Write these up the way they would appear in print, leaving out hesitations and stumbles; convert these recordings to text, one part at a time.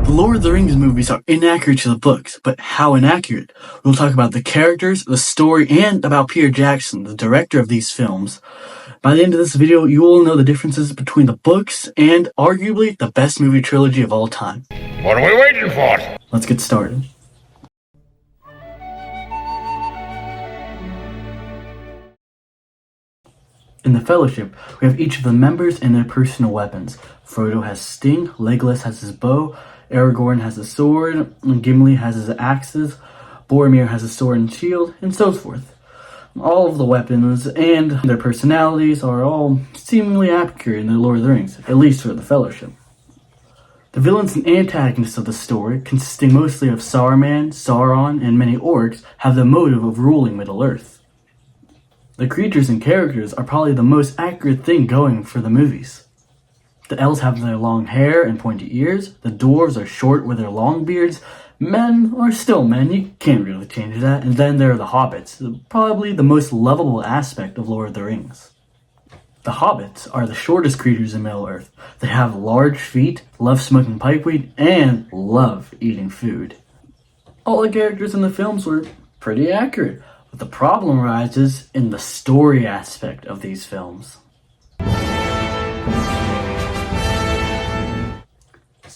The Lord of the Rings movies are inaccurate to the books, but how inaccurate? We'll talk about the characters, the story, and about Peter Jackson, the director of these films. By the end of this video, you will know the differences between the books and arguably the best movie trilogy of all time. What are we waiting for? Let's get started. In the Fellowship, we have each of the members and their personal weapons. Frodo has Sting, Legolas has his bow, Aragorn has a sword, and Gimli has his axes, Boromir has a sword and shield, and so forth. All of the weapons and their personalities are all seemingly accurate in the Lord of the Rings, at least for the Fellowship. The villains and antagonists of the story, consisting mostly of Saruman, Sauron, and many orcs, have the motive of ruling Middle-earth. The creatures and characters are probably the most accurate thing going for the movies. The elves have their long hair and pointy ears, the dwarves are short with their long beards, men are still men, you can't really change that, and then there are the hobbits, probably the most lovable aspect of Lord of the Rings. The hobbits are the shortest creatures in Middle-earth. They have large feet, love smoking pipeweed, and love eating food. All the characters in the films were pretty accurate, but the problem arises in the story aspect of these films.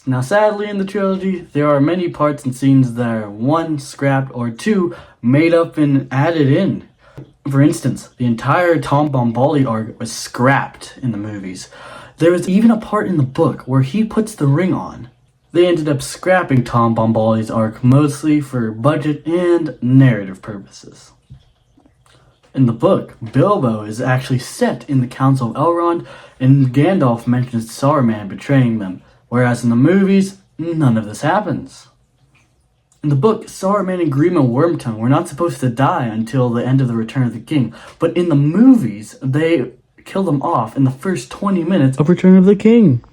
Now sadly in the trilogy, there are many parts and scenes that are 1, scrapped, or 2, made up and added in. For instance, the entire Tom Bombadil arc was scrapped in the movies. There is even a part in the book where he puts the ring on. They ended up scrapping Tom Bombadil's arc mostly for budget and narrative purposes. In the book, Bilbo is actually set in the Council of Elrond, and Gandalf mentions Saruman betraying them, whereas in the movies, none of this happens. In the book, Saruman and Grima Wormtongue were not supposed to die until the end of the Return of the King, but in the movies, they kill them off in the first 20 minutes of Return of the King.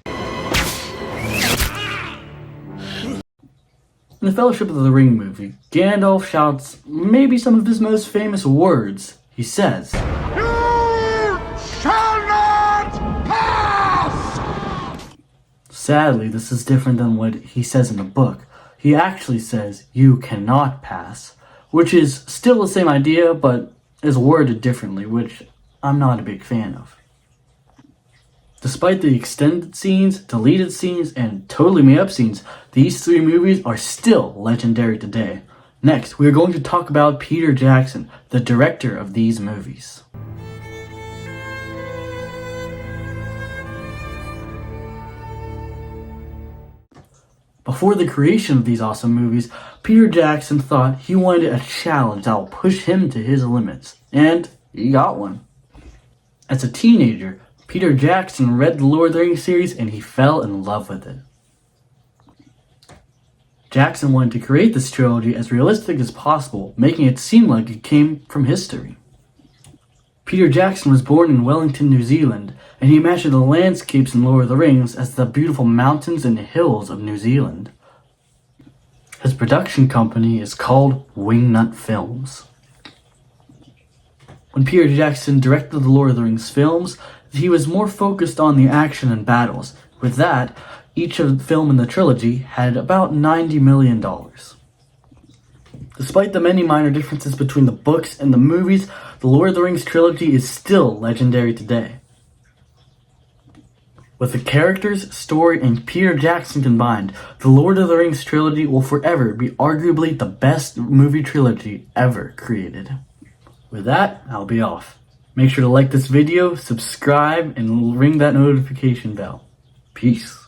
In the Fellowship of the Ring movie, Gandalf shouts maybe some of his most famous words. He says, "You shall not pass!" Sadly, this is different than what he says in the book. He actually says, "You cannot pass," which is still the same idea, but is worded differently, which I'm not a big fan of. Despite the extended scenes, deleted scenes, and totally made up scenes, these 3 movies are still legendary today. Next, we are going to talk about Peter Jackson, the director of these movies. Before the creation of these awesome movies, Peter Jackson thought he wanted a challenge that will push him to his limits, and he got one. As a teenager, Peter Jackson read the Lord of the Rings series and he fell in love with it. Jackson wanted to create this trilogy as realistic as possible, making it seem like it came from history. Peter Jackson was born in Wellington, New Zealand, and he imagined the landscapes in Lord of the Rings as the beautiful mountains and hills of New Zealand. His production company is called Wingnut Films. When Peter Jackson directed the Lord of the Rings films, he was more focused on the action and battles. With that, each of the film in the trilogy had about $90 million. Despite the many minor differences between the books and the movies, the Lord of the Rings trilogy is still legendary today. With the characters, story, and Peter Jackson combined, the Lord of the Rings trilogy will forever be arguably the best movie trilogy ever created. With that, I'll be off. Make sure to like this video, subscribe, and ring that notification bell. Peace.